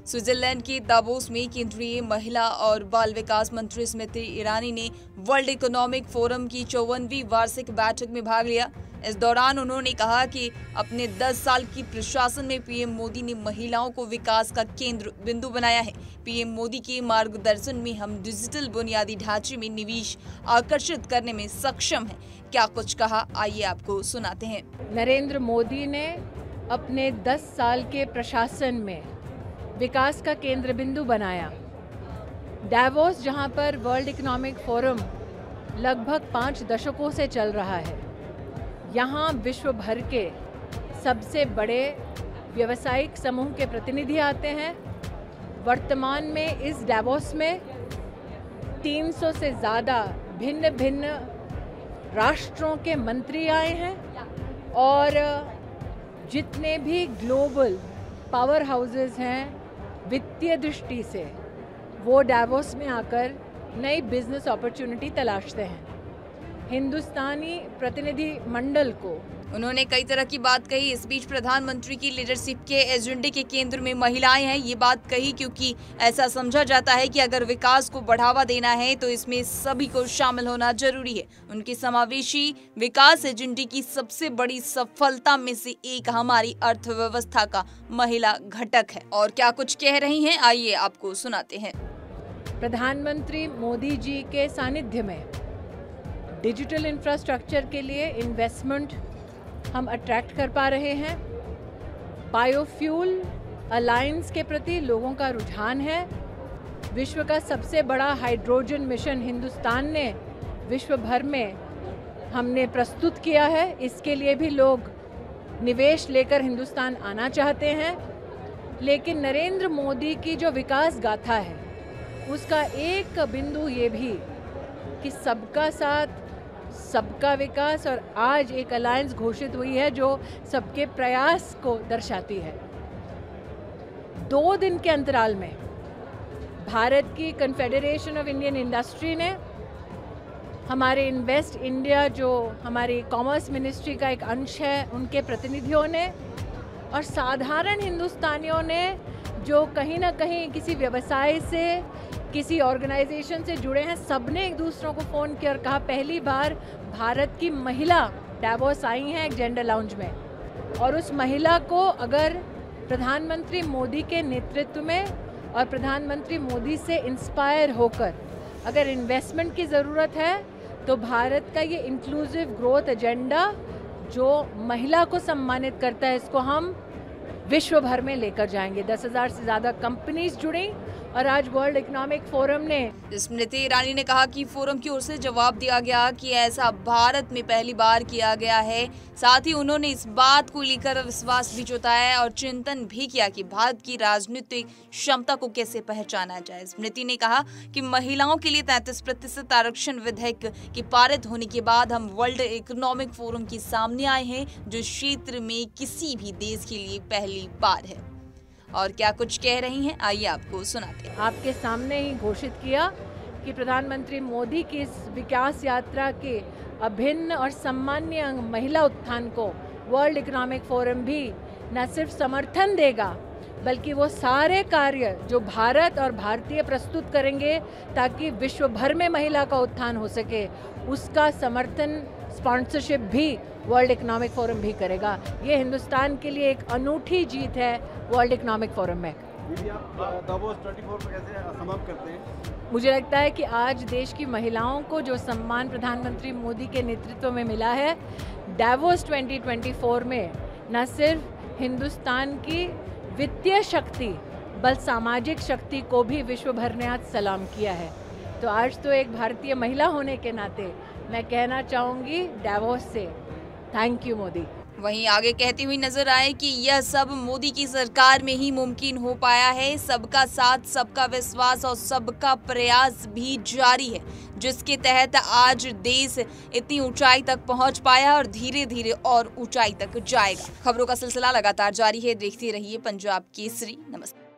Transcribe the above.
Switzerland के Davos में केंद्रीय महिला और बाल विकास मंत्री स्मृति ईरानी ने वर्ल्ड इकोनॉमिक फोरम की 54वीं वार्षिक बैठक में भाग लिया। इस दौरान उन्होंने कहा कि अपने 10 साल की प्रशासन में पीएम मोदी ने महिलाओं को विकास का केंद्र बिंदु बनाया है। पीएम मोदी के मार्गदर्शन में हम डिजिटल बुनियादी ढांचे में निवेश आकर्षित करने में सक्षम हैं। क्या कुछ कहा, आइए आपको सुनाते हैं। नरेंद्र मोदी ने अपने 10 साल के प्रशासन में विकास का केंद्र बिंदु बनाया। डावोस, जहां पर वर्ल्ड इकोनॉमिक फोरम लगभग 5 दशकों से चल रहा है, यहाँ विश्व भर के सबसे बड़े व्यावसायिक समूह के प्रतिनिधि आते हैं। वर्तमान में इस डावोस में 300 से ज़्यादा भिन्न भिन्न राष्ट्रों के मंत्री आए हैं और जितने भी ग्लोबल पावर हाउसेस हैं वित्तीय दृष्टि से, वो डावोस में आकर नई बिजनेस अपॉर्चुनिटी तलाशते हैं। हिंदुस्तानी प्रतिनिधि मंडल को उन्होंने कई तरह की बात कही। इस बीच प्रधानमंत्री की लीडरशिप के एजेंडे के केंद्र में महिलाएं हैं, ये बात कही क्योंकि ऐसा समझा जाता है कि अगर विकास को बढ़ावा देना है तो इसमें सभी को शामिल होना जरूरी है। उनकी समावेशी विकास एजेंडे की सबसे बड़ी सफलता में से एक हमारी अर्थव्यवस्था का महिला घटक है। और क्या कुछ कह रही हैं, आइए आपको सुनाते हैं। प्रधानमंत्री मोदी जी के सानिध्य में डिजिटल इंफ्रास्ट्रक्चर के लिए इन्वेस्टमेंट हम अट्रैक्ट कर पा रहे हैं। बायोफ्यूल अलायंस के प्रति लोगों का रुझान है। विश्व का सबसे बड़ा हाइड्रोजन मिशन हिंदुस्तान ने विश्व भर में हमने प्रस्तुत किया है। इसके लिए भी लोग निवेश लेकर हिंदुस्तान आना चाहते हैं। लेकिन नरेंद्र मोदी की जो विकास गाथा है, उसका एक बिंदु ये भी कि सबका साथ सबका विकास, और आज एक अलायंस घोषित हुई है जो सबके प्रयास को दर्शाती है। 2 दिन के अंतराल में भारत की कन्फेडरेशन ऑफ इंडियन इंडस्ट्री ने, हमारे इन्वेस्ट इंडिया जो हमारी कॉमर्स मिनिस्ट्री का एक अंश है, उनके प्रतिनिधियों ने और साधारण हिंदुस्तानियों ने जो कहीं ना कहीं किसी व्यवसाय से, किसी ऑर्गेनाइजेशन से जुड़े हैं, सबने एक दूसरों को फ़ोन किया और कहा पहली बार भारत की महिला डावोस आई हैं एक जेंडर लाउंज में। और उस महिला को अगर प्रधानमंत्री मोदी के नेतृत्व में और प्रधानमंत्री मोदी से इंस्पायर होकर अगर इन्वेस्टमेंट की ज़रूरत है, तो भारत का ये इंक्लूसिव ग्रोथ एजेंडा जो महिला को सम्मानित करता है, इसको हम विश्व भर में लेकर जाएंगे। 10,000 से ज़्यादा कंपनीज जुड़ी और आज वर्ल्ड इकोनॉमिक फोरम ने, स्मृति ईरानी ने कहा कि फोरम की ओर से जवाब दिया गया कि ऐसा भारत में पहली बार किया गया है। साथ ही उन्होंने इस बात को लेकर विश्वास भी जताया और चिंतन भी किया कि भारत की राजनीतिक क्षमता को कैसे पहचाना जाए। स्मृति ने कहा कि महिलाओं के लिए 33% आरक्षण विधेयक के पारित होने के बाद हम वर्ल्ड इकोनॉमिक फोरम के सामने आए हैं, जो क्षेत्र में किसी भी देश के लिए पहली बार है। और क्या कुछ कह रही हैं, आइए आपको सुनाते हैं। आपके सामने ही घोषित किया कि प्रधानमंत्री मोदी की इस विकास यात्रा के अभिन्न और सम्मान्य महिला उत्थान को वर्ल्ड इकोनॉमिक फोरम भी न सिर्फ समर्थन देगा, बल्कि वो सारे कार्य जो भारत और भारतीय प्रस्तुत करेंगे ताकि विश्व भर में महिला का उत्थान हो सके, उसका समर्थन, स्पॉन्सरशिप भी वर्ल्ड इकोनॉमिक फोरम भी करेगा। ये हिंदुस्तान के लिए एक अनूठी जीत है वर्ल्ड इकोनॉमिक फोरम में। दावोस 24 में कैसे समाप्त करते हैं? मुझे लगता है कि आज देश की महिलाओं को जो सम्मान प्रधानमंत्री मोदी के नेतृत्व में मिला है, डावोस 2024 में न सिर्फ हिंदुस्तान की वित्तीय शक्ति बल्कि सामाजिक शक्ति को भी विश्व भर ने आज सलाम किया है। तो आज तो एक भारतीय महिला होने के नाते मैं कहना चाहूँगी डावोस से, थैंक यू मोदी। वहीं आगे कहती हुई नजर आए कि यह सब मोदी की सरकार में ही मुमकिन हो पाया है। सबका साथ, सबका विश्वास और सबका प्रयास भी जारी है, जिसके तहत आज देश इतनी ऊंचाई तक पहुंच पाया और धीरे धीरे और ऊंचाई तक जाएगा। खबरों का सिलसिला लगातार जारी है, देखते रहिए पंजाब केसरी। नमस्कार।